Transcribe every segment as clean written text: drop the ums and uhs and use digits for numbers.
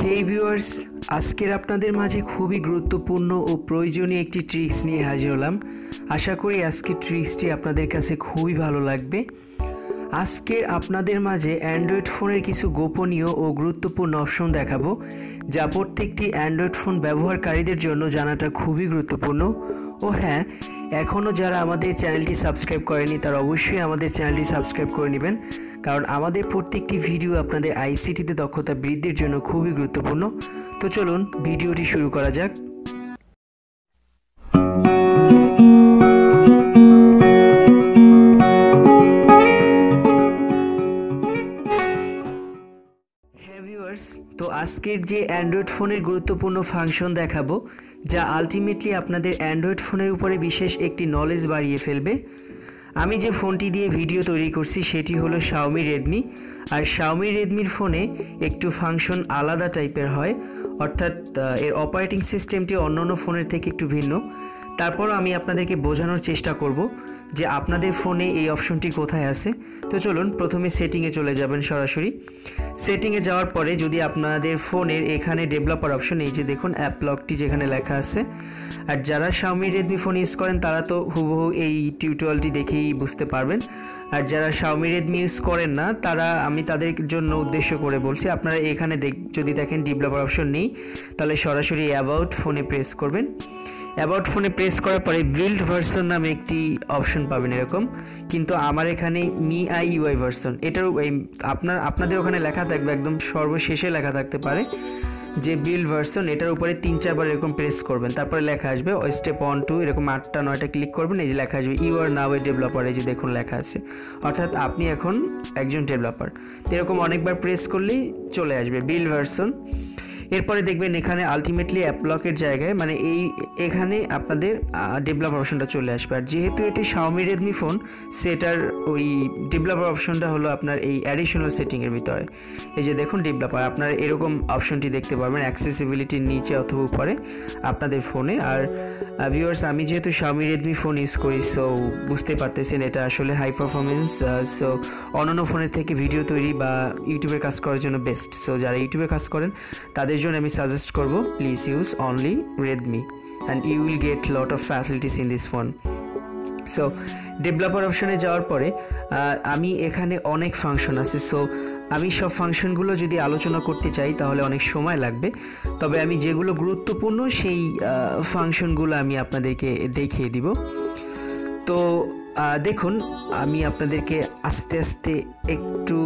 হেই viewers, আজকের আপনাদের মাঝে খুবই গুরুত্বপূর্ণ ও প্রয়োজনীয় একটি ট্রিক্স নিয়ে হাজির হলাম। আশা করি আজকের ট্রিক্সটি আপনাদের কাছে খুবই ভালো লাগবে। আজকে আপনাদের মাঝে অ্যান্ড্রয়েড ফোনের কিছু গোপনীয় ও গুরুত্বপূর্ণ অপশন দেখাবো, যা প্রত্যেকটি অ্যান্ড্রয়েড ফোন ব্যবহারকারীদের জন্য জানাটা খুবই গুরুত্বপূর্ণ। ও হ্যাঁ, এখনও যারা আমাদের চ্যানেলটি সাবস্ক্রাইব করেনি তারা অবশ্যই আমাদের চ্যানেলটি সাবস্ক্রাইব করে নেবেন, কারণ আমাদের প্রত্যেকটি ভিডিও আপনাদের আইসিটিতে দক্ষতা বৃদ্ধির জন্য খুবই গুরুত্বপূর্ণ। তো চলুন ভিডিওটি শুরু করা যাক। তো আজকের যে অ্যান্ড্রয়েড ফোনের গুরুত্বপূর্ণ ফাংশন দেখাবো, যা আলটিমেটলি আপনাদের অ্যান্ড্রয়েড ফোনের উপরে বিশেষ একটি নলেজ বাড়িয়ে ফেলবে। আমি যে ফোনটি দিয়ে ভিডিও তৈরি করছি সেটি হলো Xiaomi Redmi, আর Xiaomi Redmiর ফোনে একটু ফাংশন আলাদা টাইপের হয়, অর্থাৎ এর অপারেটিং সিস্টেমটি অন্যান্য ফোনের থেকে একটু ভিন্ন। তারপর আমি আপনাদেরকে বোঝানোর চেষ্টা করব যে আপনাদের ফোনে এই অপশনটি কোথায় আছে। তো চলুন প্রথমে সেটিংয়ে চলে যাবেন। সরাসরি সেটিংয়ে যাওয়ার পরে যদি আপনাদের ফোনের এখানে ডেভেলপার অপশন, এই যে দেখুন অ্যাপ লকটি যেখানে লেখা আছে, আর যারা Xiaomi Redmi ফোন ইউজ করেন তারা তো হুবহু এই টিউটোরিয়ালটি দেখেই বুঝতে পারবেন, আর যারা Xiaomi Redmi ইউজ করেন না তারা আমি তাদের জন্য উদ্দেশ্য করে বলছি। আপনারা এখানে যদি দেখেন ডেভেলপার অপশন নেই, তাহলে সরাসরি অ্যাবাউট ফোনে প্রেস করবেন। অ্যাবাউট ফোনে প্রেস করার পরে বিল্ড ভার্সন নামে একটি অপশন পাবেন এরকম, কিন্তু আমার এখানে MIUI ভার্সন, এটারও আপনাদের ওখানে লেখা থাকবে, একদম সর্বশেষে লেখা থাকতে পারে যে বিল্ড ভার্সন। এটার উপরে 3-4 বার এরকম প্রেস করবেন, তারপরে লেখা আসবে স্টেপ 1-2 এরকম 8টা-9টা ক্লিক করবেন, এই যে লেখা আসবে you R now A developer, এই যে দেখুন লেখা আছে, অর্থাৎ আপনি এখন একজন ডেভেলপার। তো এরকম অনেকবার প্রেস করলেই চলে আসবে বিল্ড ভার্সন। এরপরে দেখবেন এখানে আলটিমেটলি অ্যাপ লকের জায়গায় মানে এখানে আপনাদের ডেভেলপার অপশনটা চলে আসবে, আর যেহেতু এটি Xiaomi Redmi ফোন, সেটার ওই ডেভেলপার অপশনটা হলো আপনার এই অ্যাডিশনাল সেটিংয়ের ভিতরে। এই যে দেখুন ডেভেলপার, আপনারা এরকম অপশনটি দেখতে পারবেন অ্যাক্সেসিবিলিটির নিচে অথবা উপরে আপনাদের ফোনে। আর ভিউয়ার্স, আমি যেহেতু Xiaomi Redmi ফোন ইউজ করি, সো বুঝতে পারতেছেন এটা আসলে হাই পারফরমেন্স, সো অন্যান্য ফোনের থেকে ভিডিও তৈরি বা ইউটিউবে কাজ করার জন্য বেস্ট। সো যারা ইউটিউবে কাজ করেন তাদের জন্য আমি সাজেস্ট করব, please use only Redmi and you will get lot of facilities in this phone. So developer অপশনে যাওয়ার পরে আমি এখানে অনেক ফাংশন আছে, সো আমি সব ফাংশনগুলো যদি আলোচনা করতে চাই তাহলে অনেক সময় লাগবে, তবে আমি যেগুলো গুরুত্বপূর্ণ সেই ফাংশনগুলো আমি আপনাদেরকে দেখিয়ে দিব। তো দেখুন আমি আপনাদেরকে আস্তে আস্তে একটু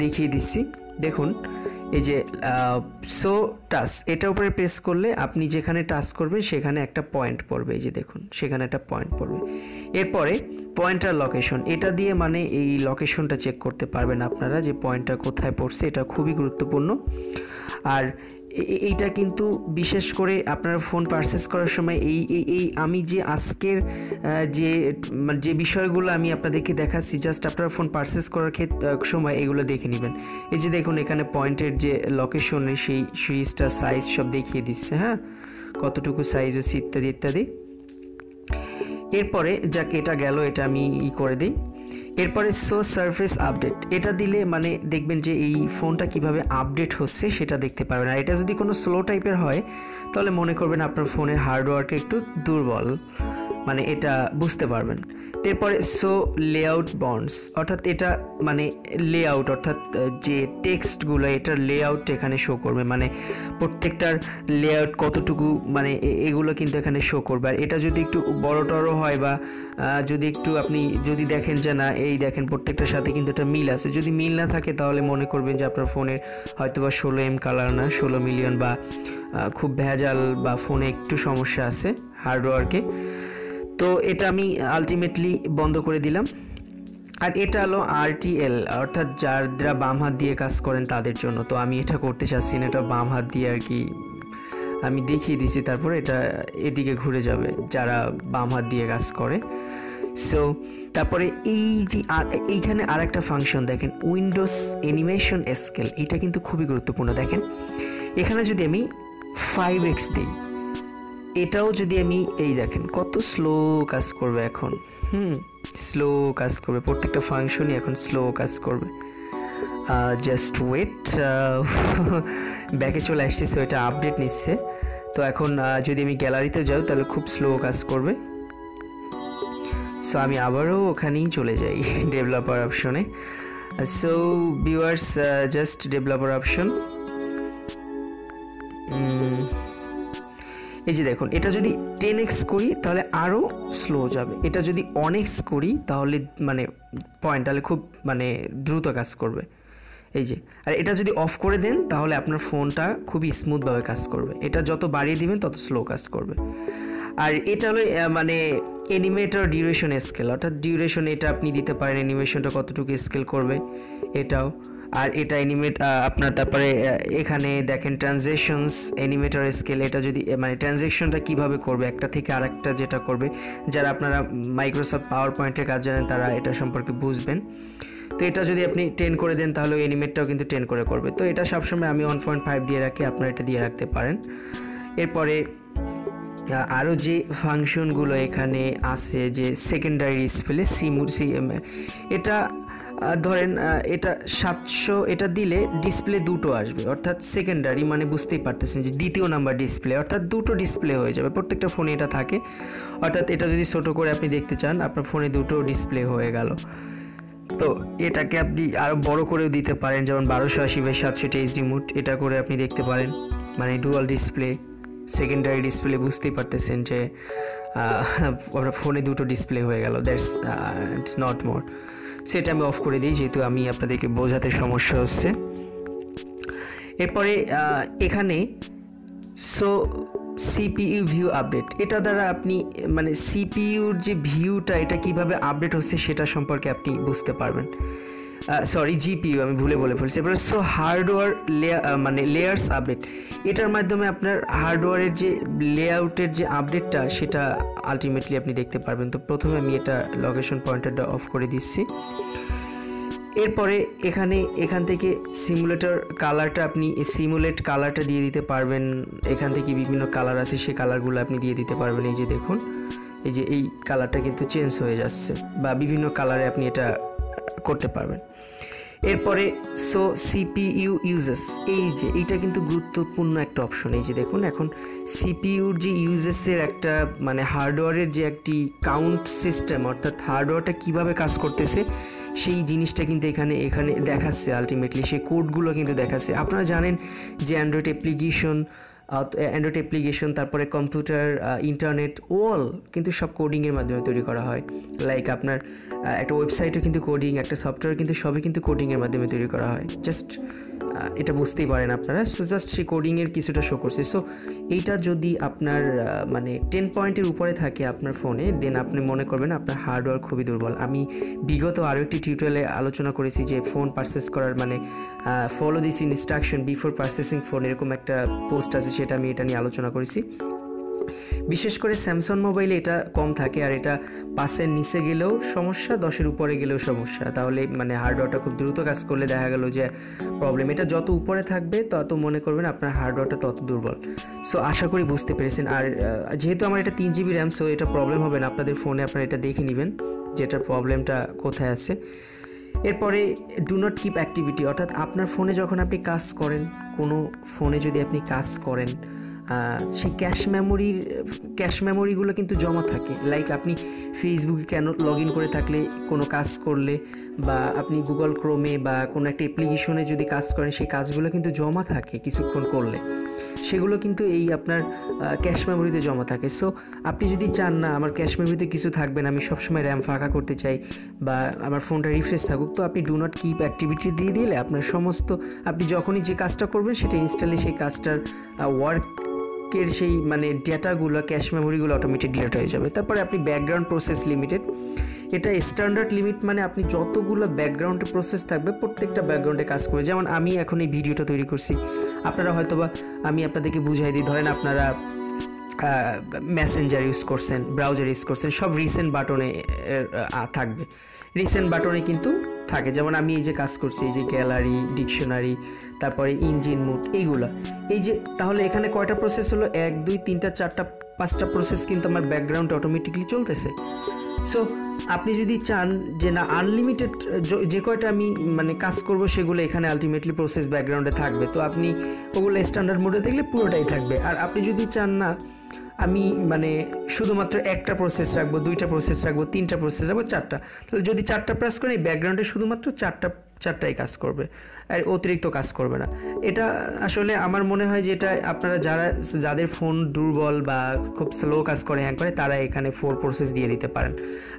দেখিয়ে দিচ্ছি। দেখুন এই যে সো টাচ, এটার উপরে প্রেস করলে আপনি যেখানে টাচ করবেন সেখানে একটা পয়েন্ট পড়বে, এই যে দেখুন সেখানে একটা পয়েন্ট পড়বে। এরপরে পয়েন্টার লোকেশন, এটা দিয়ে মানে এই লোকেশনটা চেক করতে পারবেন আপনারা যে পয়েন্টটা কোথায় পড়ছে, এটা খুবই গুরুত্বপূর্ণ। আর এইটা কিন্তু বিশেষ করে আপনারা ফোন পারচেস করার সময় এই আমি যে আজকের যে বিষয়গুলো আমি আপনাদেরকে দেখাচ্ছি, জাস্ট আপনারা ফোন পারচেস করার সময় এগুলো দেখে নেবেন। এই যে দেখুন এখানে পয়েন্টের যে লোকেশনের সেই সিরিজটা সাইজ সব দেখিয়ে দিচ্ছে, হ্যাঁ কতটুকু সাইজ হচ্ছে ইত্যাদি ইত্যাদি। এরপরে যাকে এটা গেল, এটা আমি করে দিই। এরপরে শো সারফেস আপডেট, এটা দিলে মানে দেখবেন যে এই ফোনটা কিভাবে আপডেট হচ্ছে সেটা দেখতে পারবেন। আর এটা যদি কোনো স্লো টাইপের হয় তাহলে মনে করবেন আপনার ফোনের হার্ডওয়্যারটা একটু দুর্বল, মানে এটা বুঝতে পারবেন। তারপরে শো লেআউট বন্ডস, অর্থাৎ এটা মানে লেআউট, অর্থাৎ যে টেক্সটগুলো এটার লেআউট এখানে শো করবে, মানে প্রত্যেকটার লেআউট কতটুকু মানে এগুলো কিন্তু এখানে শো করবে। আর এটা যদি একটু বড় টড়ো হয় বা যদি একটু আপনি যদি দেখেন যে না এই দেখেন প্রত্যেকটার সাথে কিন্তু একটা মিল আছে, যদি মিল না থাকে তাহলে মনে করবেন যে আপনার ফোনের হয়তো বা 16M কালার না 16 মিলিয়ন বা খুব ভেজাল বা ফোনে একটু সমস্যা আছে হার্ডওয়্যারকে। তো এটা আমি আলটিমেটলি বন্ধ করে দিলাম। আর এটা হলো RTL, অর্থাৎ যারা বাম হাত দিয়ে কাজ করেন তাদের জন্য। তো আমি এটা করতে চাচ্ছি না, এটা বাম হাত দিয়ে আর কি আমি দেখিয়ে দিচ্ছি, তারপরে এটা এদিকে ঘুরে যাবে যারা বাম হাত দিয়ে কাজ করে। সো তারপরে এই যে এইখানে আর একটা ফাংশন দেখেন উইন্ডোজ অ্যানিমেশন স্কেল, এটা কিন্তু খুবই গুরুত্বপূর্ণ। দেখেন এখানে যদি আমি 5x দিই, এটাও যদি আমি এই দেখেন কত স্লো কাজ করবে এখন, স্লো কাজ করবে, প্রত্যেকটা ফাংশনই এখন স্লো কাজ করবে। জাস্ট ওয়েট, ব্যাকে চলে আসছি। সো এটা আপডেট নিচ্ছে। তো এখন যদি আমি গ্যালারিতে যাই তাহলে খুব স্লো কাজ করবে। সো আমি আবারও ওখানেই চলে যাই ডেভেলপার অপশনে। So viewers, just developer option, এই যে দেখুন, এটা যদি 10x করি তাহলে আরও স্লো যাবে, এটা যদি 1x করি তাহলে মানে পয়েন্ট, তাহলে খুব মানে দ্রুত কাজ করবে। এই যে, আর এটা যদি অফ করে দেন তাহলে আপনার ফোনটা খুবই স্মুথভাবে কাজ করবে। এটা যত বাড়িয়ে দিবেন তত স্লো কাজ করবে। আর এটা হলো মানে অ্যানিমেটর ডিউরেশন স্কেল, অর্থাৎ ডিউরেশন এটা আপনি দিতে পারেন অ্যানিমেশনটা কতটুকু স্কেল করবে এটাও। আর এটা অ্যানিমেট আপনার, তারপরে এখানে দেখেন ট্রানজ্যাকশনস অ্যানিমেটর স্কেল, এটা যদি মানে ট্রানজ্যাকশনটা কীভাবে করবে একটা থেকে আরেকটা যেটা করবে, যারা আপনারা মাইক্রোসফট পাওয়ার পয়েন্টের কাজ জানেন তারা এটা সম্পর্কে বুঝবেন। তো এটা যদি আপনি 10 করে দেন তাহলে ওই অ্যানিমেটটাও কিন্তু 10 করে করবে। তো এটা সবসময় আমি 1.5 দিয়ে রাখি, আপনারা এটা দিয়ে রাখতে পারেন। এরপরে আরও যে ফাংশনগুলো এখানে আছে, যে সেকেন্ডারি ডিসপ্লে সিএমএর, এটা ধরেন এটা 700, এটা দিলে ডিসপ্লে দুটো আসবে, অর্থাৎ সেকেন্ডারি মানে বুঝতেই পারতেছেন যে দ্বিতীয় নাম্বার ডিসপ্লে, অর্থাৎ দুটো ডিসপ্লে হয়ে যাবে। প্রত্যেকটা ফোনে এটা থাকে, অর্থাৎ এটা যদি ছোটো করে আপনি দেখতে চান আপনার ফোনে দুটো ডিসপ্লে হয়ে গেল। তো এটাকে আপনি আরও বড় করেও দিতে পারেন, যেমন 1280x720 এইচডি মোড, এটা করে আপনি দেখতে পারেন, মানে ডুয়াল ডিসপ্লে সেকেন্ডারি ডিসপ্লে। বুঝতেই পারতেছেন যে আপনার ফোনে দুটো ডিসপ্লে হয়ে গেল, that's it's not more. So এটা আমি অফ করে দিই, যেহেতু আমি আপনাদেরকে বোঝাতে সমস্যা হচ্ছে। এরপরে এখানে সো সিপিইউ ভিউ আপডেট, এটা দ্বারা আপনি মানে সিপিইউর যে ভিউটা এটা কিভাবে আপডেট হচ্ছে সেটা সম্পর্কে আপনি বুঝতে পারবেন। সরি, জিপিইউ আমি ভুলে বলে ফেলছি। এবারে সো হার্ডওয়্যার মানে লেয়ার্স আপডেট, এটার মাধ্যমে আপনার হার্ডওয়্যারের যে লেআউটের যে আপডেটটা সেটা আলটিমেটলি আপনি দেখতে পারবেন। তো প্রথমে আমি এটা লোকেশন পয়েন্টারটা অফ করে দিচ্ছি। এরপরে এখান থেকে সিমুলেটর কালারটা, আপনি সিমুলেট কালারটা দিয়ে দিতে পারবেন। এখান থেকে বিভিন্ন কালার আছে, সেই কালারগুলো আপনি দিয়ে দিতে পারবেন। এই যে দেখুন, এই যে এই কালারটা কিন্তু চেঞ্জ হয়ে যাচ্ছে, বা বিভিন্ন কালারে আপনি এটা করতে পারবেন। এরপরে সো সিপিইউ ইউজেস, এই যে এইটা কিন্তু গুরুত্বপূর্ণ একটা অপশন। এই যে দেখুন, এখন সিপিইউর যে ইউজেসের একটা মানে হার্ডওয়্যারের যে একটি কাউন্ট সিস্টেম, অর্থাৎ হার্ডওয়্যারটা কিভাবে কাজ করতেছে সেই জিনিসটা কিন্তু এখানে দেখাচ্ছে। আলটিমেটলি সেই কোডগুলো কিন্তু দেখাচ্ছে। আপনারা জানেন যে অ্যান্ড্রয়েড অ্যাপ্লিকেশন, তারপরে কম্পিউটার, ইন্টারনেট, অল কিন্তু সব কোডিংয়ের মাধ্যমে তৈরি করা হয়। লাইক আপনার একটা ওয়েবসাইটও কিন্তু কোডিং, একটা সফটওয়্যার কিন্তু সবই কিন্তু কোডিংয়ের মাধ্যমে তৈরি করা হয়। জাস্ট এটা বুঝতেই পারেন আপনারা। সো জাস্ট সেই কোডিংয়ের কিছুটা শো করছে। সো এইটা যদি আপনার মানে 10 পয়েন্টের উপরে থাকে আপনার ফোনে, দেন আপনি মনে করবেন আপনার হার্ডওয়্যার খুবই দুর্বল। আমি বিগত আরও একটি টিউটোরিয়ালে আলোচনা করেছি যে ফোন পারচেস করার মানে follow this instruction before purchasing phone, এরকম একটা পোস্ট আছে, সেটা আমি এটা নিয়ে আলোচনা করেছি। বিশেষ করে স্যামসাং মোবাইলে এটা কম থাকে, আর এটা 5-এর নিচে গেলেও সমস্যা, 10-এর উপরে গেলেও সমস্যা। তাহলে মানে হার্ডওয়্যারটা খুব দ্রুত কাজ করলে দেখা গেল যে প্রবলেম। এটা যত উপরে থাকবে তত মনে করবেন আপনার হার্ডওয়্যারটা তত দুর্বল। সো আশা করি বুঝতে পেরেছেন। আর যেহেতু আমার এটা 3 জিবি র্যাম, সো এটা প্রবলেম হবে না। আপনাদের ফোনে আপনারা এটা দেখে নেবেন যে এটার প্রবলেমটা কোথায় আছে। এরপরে ডু নট কিপ অ্যাক্টিভিটি, অর্থাৎ আপনার ফোনে যখন আপনি কাজ করেন, কোনো ফোনে যদি আপনি কাজ করেন, সেই ক্যাশ মেমোরিগুলো কিন্তু জমা থাকে। লাইক আপনি ফেসবুকে লগ ইন করে থাকলে কোনো কাজ করলে, বা আপনি গুগল ক্রোমে বা কোনো একটা অ্যাপ্লিকেশনে যদি কাজ করেন, সেই কাজগুলো কিন্তু জমা থাকে কিছুক্ষণ করলে, সেগুলো কিন্তু এই আপনার ক্যাশ মেমোরিতে জমা থাকে। সো আপনি যদি চান না আমার ক্যাশ মেমোরিতে কিছু থাকবে না, আমি সবসময় র্যাম ফাঁকা করতে চাই বা আমার ফোনটা রিফ্রেশ থাকুক, তো আপনি ডু নট কিপ অ্যাক্টিভিটি দিয়ে দিলে আপনার সমস্ত, আপনি যখনই যে কাজটা করবেন সেটা ইনস্ট্যান্টলি সেই কাজটার ওয়ার্কের সেই মানে ডেটাগুলো, ক্যাশ মেমোরিগুলো অটোমেটিক ডিলিট হয়ে যাবে। তারপরে আপনি ব্যাকগ্রাউন্ড প্রসেস লিমিটেড, এটা স্ট্যান্ডার্ড লিমিট, মানে আপনি যতগুলো ব্যাকগ্রাউন্ডে প্রসেস থাকবে প্রত্যেকটা ব্যাকগ্রাউন্ডে কাজ করবে। যেমন আমি এখন এই ভিডিওটা তৈরি করছি, আপনারা হয়তোবা আমি আপনাদেরকে বুঝাই দিই, ধরেন আপনারা মেসেঞ্জার ইউজ করছেন, ব্রাউজার ইউজ করছেন, সব রিসেন্ট বাটনে থাকবে, রিসেন্ট বাটনে কিন্তু থাকে। যেমন আমি এই যে কাজ করছি, এই যে গ্যালারি, ডিকশনারি, তারপরে ইঞ্জিন মুড, এইগুলো, এই যে তাহলে এখানে কয়টা প্রসেস হলো, 1 2 3 4 5টা প্রসেস কিন্তু আমার ব্যাকগ্রাউন্ডে অটোমেটিকলি চলতেছে। সো আপনি যদি চান যে না আনলিমিটেড যে কয়টা আমি মানে কাজ করব সেগুলো এখানে আলটিমেটলি প্রসেস ব্যাকগ্রাউন্ডে থাকবে, তো আপনি ওগুলো স্ট্যান্ডার্ড মোডে দেখলে পুরোটাই থাকবে। আর আপনি যদি চান না আমি মানে শুধুমাত্র একটা প্রসেস রাখবো, দুইটা প্রসেস রাখবো, তিনটা প্রসেস রাখবো, চারটা, তাহলে যদি চারটা প্রেস করেন এই ব্যাকগ্রাউন্ডে শুধুমাত্র চারটাই কাজ করবে, আর অতিরিক্ত কাজ করবে না। এটা আসলে আমার মনে হয় যে এটা আপনারা যাদের ফোন দুর্বল বা খুব স্লো কাজ করে, হ্যাং করে, তারা এখানে 4 প্রসেস দিয়ে দিতে পারেন।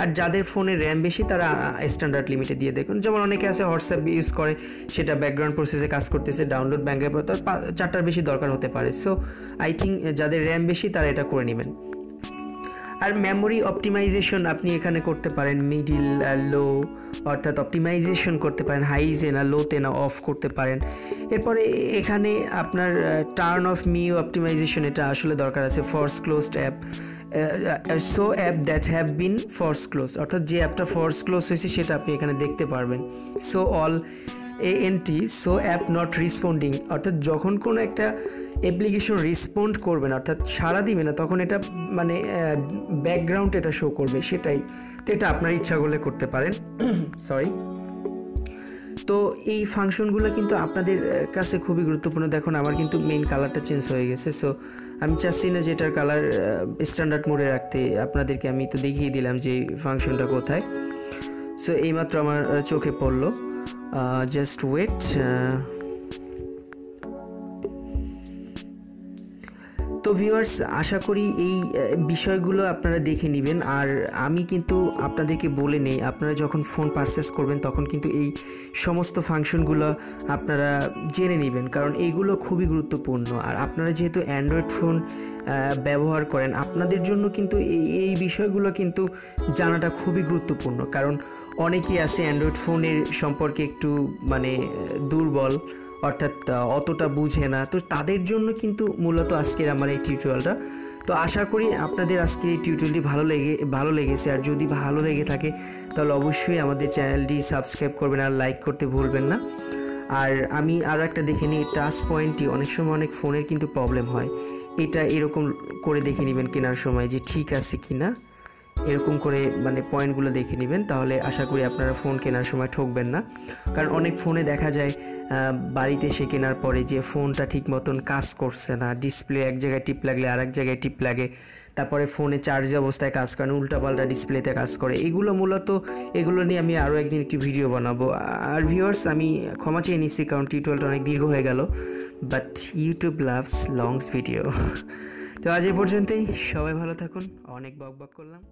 আর যাদের ফোনে র্যাম বেশি তারা স্ট্যান্ডার্ড লিমিটে দিয়ে দেখুন। যেমন অনেকে আছে হোয়াটসঅ্যাপ ইউজ করে, সেটা ব্যাকগ্রাউন্ড প্রসেসে কাজ করতেছে, ডাউনলোড ব্যাঙ্কের পর তার 4টার বেশি দরকার হতে পারে। সো আই থিঙ্ক যাদের র্যাম বেশি তারা এটা করে নেবেন। আর মেমোরি অপটিমাইজেশন আপনি এখানে করতে পারেন মিডিল আর লো, অর্থাৎ অপটিমাইজেশন করতে পারেন হাইজে না লোতে না অফ করতে পারেন। এরপরে এখানে আপনার টার্ন অফ মিউ অপটিমাইজেশন, এটা আসলে দরকার আছে। Force closed app, so app that have been force close, অর্থাৎ যে অ্যাপটা ফোর্স ক্লোজ হয়েছে সেটা আপনি এখানে দেখতে পারবেন। So all ANT, so app not responding, অর্থাৎ যখন কোনো একটা অ্যাপ্লিকেশন রেসপন্ড করবে না, অর্থাৎ সাড়া দিবে না, তখন এটা মানে ব্যাকগ্রাউন্ড এটা শো করবে, সেটাই। তো এটা আপনার ইচ্ছা করলে করতে পারেন। সরি। তো এই ফাংশনগুলো কিন্তু আপনাদের কাছে খুবই গুরুত্বপূর্ণ। দেখুন আমার কিন্তু মেইন কালারটা চেঞ্জ হয়ে গেছে, সো আমি চাচ্ছি না যে এটার কালার স্ট্যান্ডার্ড মোডে রাখতে। আপনাদেরকে আমি তো দেখিয়ে দিলাম যে ফাংশনটা কোথায়। সো এইমাত্র আমার চোখে পড়লো, জাস্ট ওয়েট। তো ভিউয়ার্স, আশা করি এই বিষয়গুলো আপনারা দেখে নেবেন। আর আমি কিন্তু আপনাদেরকে বলে নেই, আপনারা যখন ফোন পারচেস করবেন তখন কিন্তু এই সমস্ত ফাংশনগুলো আপনারা জেনে নেবেন, কারণ এইগুলো খুবই গুরুত্বপূর্ণ। আর আপনারা যেহেতু অ্যান্ড্রয়েড ফোন ব্যবহার করেন, আপনাদের জন্য কিন্তু এই বিষয়গুলো কিন্তু জানাটা খুবই গুরুত্বপূর্ণ। কারণ অনেকেই আছে অ্যান্ড্রয়েড ফোনের সম্পর্কে একটু মানে দুর্বল, অর্থাৎ অতটা বুঝে না, তো তাদের জন্য কিন্তু মূলত আজকের আমার এই টিউটোরিয়ালটা। তো আশা করি আপনাদের আজকের এই টিউটোরিয়ালটি ভালো লেগেছে। আর যদি ভালো লেগে থাকে তাহলে অবশ্যই আমাদের চ্যানেলটি সাবস্ক্রাইব করবেন আর লাইক করতে ভুলবেন না। আর আমি আরও একটা দেখে নিই, টাচ পয়েন্টটি অনেক সময় অনেক ফোনের কিন্তু প্রবলেম হয়, এটা এরকম করে দেখে নেবেন কেনার সময় যে ঠিক আছে কি না, এরকম করে মানে পয়েন্টগুলো দেখে নেবেন, তাহলে আশা করি আপনারা ফোন কেনার সময় ঠকবেন না। কারণ অনেক ফোনে দেখা যায় বাড়িতে এসে কেনার পরে যে ফোনটা ঠিক মতন কাজ করছে না, ডিসপ্লে এক জায়গায় টিপ লাগলে আর এক জায়গায় টিপ লাগে, তারপরে ফোনে চার্জ অবস্থায় কাজ করে, উল্টাপাল্টা ডিসপ্লেতে কাজ করে। এগুলো নিয়ে আমি আরও একদিন একটি ভিডিও বানাবো। আর ভিউয়ার্স, আমি ক্ষমা চেয়ে নিচ্ছি কারণ টিউটোরিয়ালটা অনেক দীর্ঘ হয়ে গেল, but YouTube loves longs video. তো আজ এই পর্যন্তই, সবাই ভালো থাকুন। অনেক বকবক করলাম।